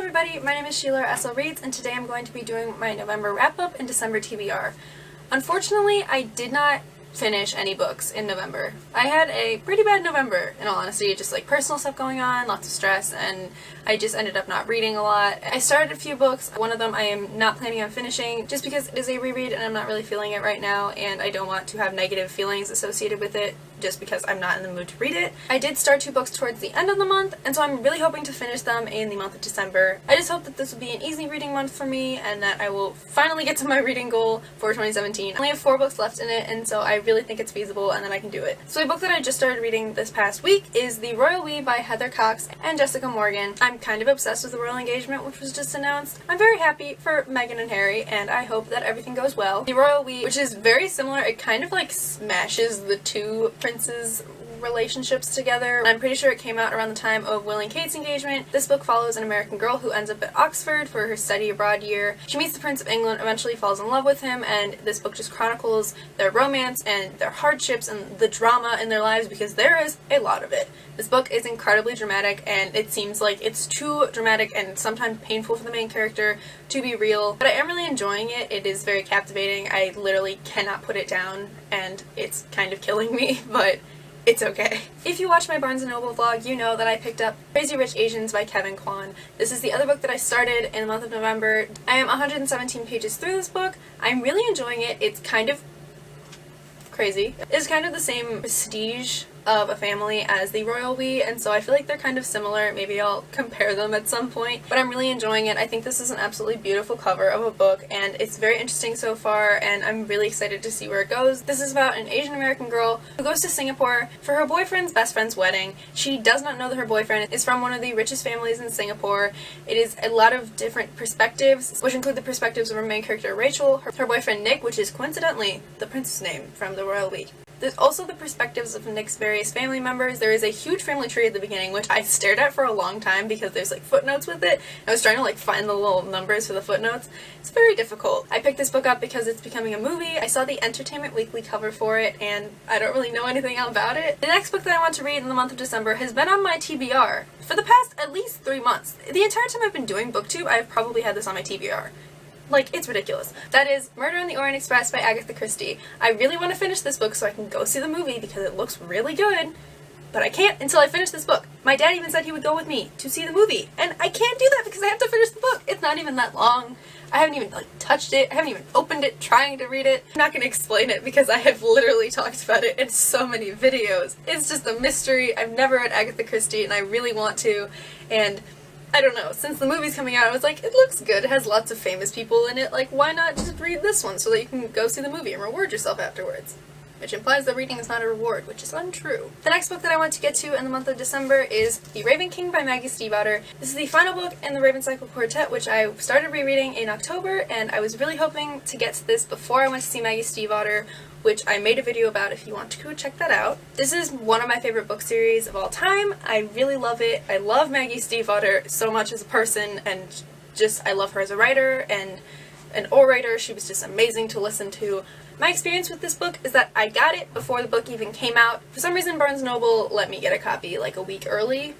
everybody, my name is Sheila SL Reads, and today I'm going to be doing my November wrap-up and December TBR. Unfortunately, I did not finish any books in November. I had a pretty bad November, in all honesty, just like personal stuff going on, lots of stress, and I just ended up not reading a lot. I started a few books. One of them I am not planning on finishing just because it is a reread and I'm not really feeling it right now, and I don't want to have negative feelings associated with it just because I'm not in the mood to read it. I did start 2 books towards the end of the month, and so I'm really hoping to finish them in the month of December. I just hope that this will be an easy reading month for me and that I will finally get to my reading goal for 2017. I only have 4 books left in it, and so I really think it's feasible and that I can do it. So a book that I just started reading this past week is The Royal We by Heather Cox and Jessica Morgan. I'm kind of obsessed with the royal engagement, which was just announced. I'm very happy for Meghan and Harry, and I hope that everything goes well. The Royal We, which is very similar, it kind of like smashes the two princes' relationships together. I'm pretty sure it came out around the time of Will and Kate's engagement. This book follows an American girl who ends up at Oxford for her study abroad year. She meets the Prince of England, eventually falls in love with him, and this book just chronicles their romance and their hardships and the drama in their lives, because there is a lot of it. This book is incredibly dramatic, and it seems like it's too dramatic and sometimes painful for the main character to be real, but I am really enjoying it. It is very captivating. I literally cannot put it down, and it's kind of killing me, but it's okay. If you watch my Barnes & Noble vlog, you know that I picked up Crazy Rich Asians by Kevin Kwan. This is the other book that I started in the month of November. I am 117 pages through this book. I'm really enjoying it. It's kind of crazy. It's kind of the same prestige of a family as the Royal We, and so I feel like they're kind of similar. Maybe I'll compare them at some point, but I'm really enjoying it. I think this is an absolutely beautiful cover of a book, and it's very interesting so far, and I'm really excited to see where it goes. This is about an Asian American girl who goes to Singapore for her boyfriend's best friend's wedding. She does not know that her boyfriend is from one of the richest families in Singapore. It is a lot of different perspectives, which include the perspectives of her main character Rachel, her boyfriend Nick, which is coincidentally the prince's name from the Royal We. There's also the perspectives of Nick's various family members. There is a huge family tree at the beginning, which I stared at for a long time because there's like footnotes with it. I was trying to like find the little numbers for the footnotes. It's very difficult. I picked this book up because it's becoming a movie. I saw the Entertainment Weekly cover for it, and I don't really know anything about it. The next book that I want to read in the month of December has been on my TBR for the past at least 3 months. The entire time I've been doing BookTube, I've probably had this on my TBR. Like, it's ridiculous. That is Murder on the Orient Express by Agatha Christie. I really want to finish this book so I can go see the movie because it looks really good, but I can't until I finish this book. My dad even said he would go with me to see the movie, and I can't do that because I have to finish the book. It's not even that long. I haven't even touched it. I haven't even opened it trying to read it. I'm not going to explain it because I have literally talked about it in so many videos. It's just a mystery. I've never read Agatha Christie, and I really want to, and I don't know, since the movie's coming out, I was like, it looks good, it has lots of famous people in it, like, why not just read this one so that you can go see the movie and reward yourself afterwards? Which implies that reading is not a reward, which is untrue. The next book that I want to get to in the month of December is The Raven King by Maggie Stiefvater. This is the final book in the Raven Cycle Quartet, which I started rereading in October, and I was really hoping to get to this before I went to see Maggie Stiefvater, which I made a video about if you want to go check that out. This is one of my favorite book series of all time. I really love it. I love Maggie Stiefvater so much as a person, and just I love her as a writer and an orator. She was just amazing to listen to. My experience with this book is that I got it before the book even came out. For some reason, Barnes & Noble let me get a copy like a week early,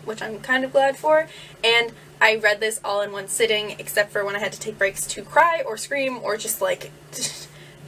which I'm kind of glad for, and I read this all in one sitting, except for when I had to take breaks to cry or scream or just like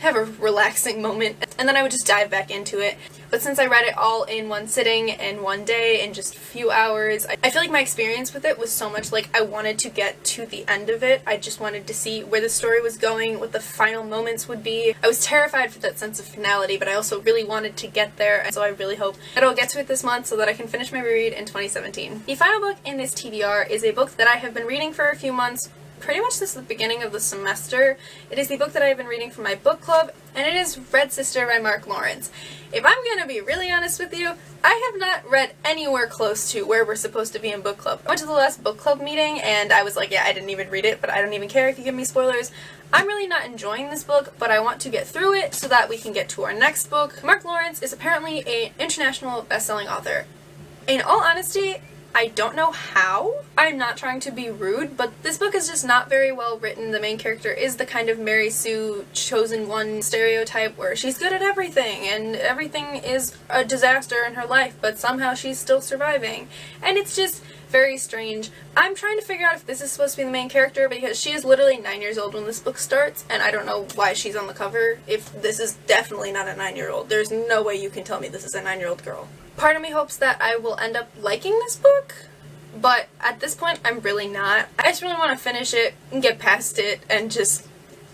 have a relaxing moment, and then I would just dive back into it. But since I read it all in one sitting and one day in just a few hours, I feel like my experience with it was so much like I wanted to get to the end of it. I just wanted to see where the story was going, what the final moments would be. I was terrified for that sense of finality, but I also really wanted to get there, and so I really hope that I'll get to it this month so that I can finish my reread in 2017. The final book in this TBR is a book that I have been reading for a few months, pretty much since the beginning of the semester. It is the book that I have been reading for my book club, and it is Red Sister by Mark Lawrence. If I'm gonna be really honest with you, I have not read anywhere close to where we're supposed to be in book club. I went to the last book club meeting, and I was like, yeah, I didn't even read it, but I don't even care if you give me spoilers. I'm really not enjoying this book, but I want to get through it so that we can get to our next book. Mark Lawrence is apparently an international best-selling author. In all honesty, I don't know how. I'm not trying to be rude, but this book is just not very well written. The main character is the kind of Mary Sue chosen one stereotype where she's good at everything and everything is a disaster in her life, but somehow she's still surviving. And it's just Very strange. I'm trying to figure out if this is supposed to be the main character because she is literally 9 years old when this book starts, and I don't know why she's on the cover if this is definitely not a 9-year-old. There's no way you can tell me this is a 9-year-old girl. Part of me hopes that I will end up liking this book, but at this point I'm really not. I just really want to finish it and get past it and just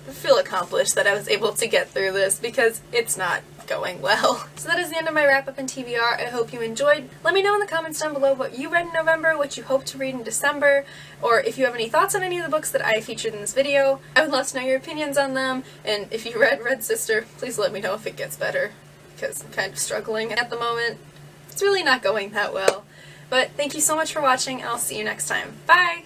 feel accomplished that I was able to get through this because it's not going well. So that is the end of my wrap up in TBR. I hope you enjoyed. Let me know in the comments down below what you read in November, what you hope to read in December, or if you have any thoughts on any of the books that I featured in this video. I would love to know your opinions on them, and if you read Red Sister, please let me know if it gets better, because I'm kind of struggling at the moment. It's really not going that well. But thank you so much for watching, and I'll see you next time. Bye!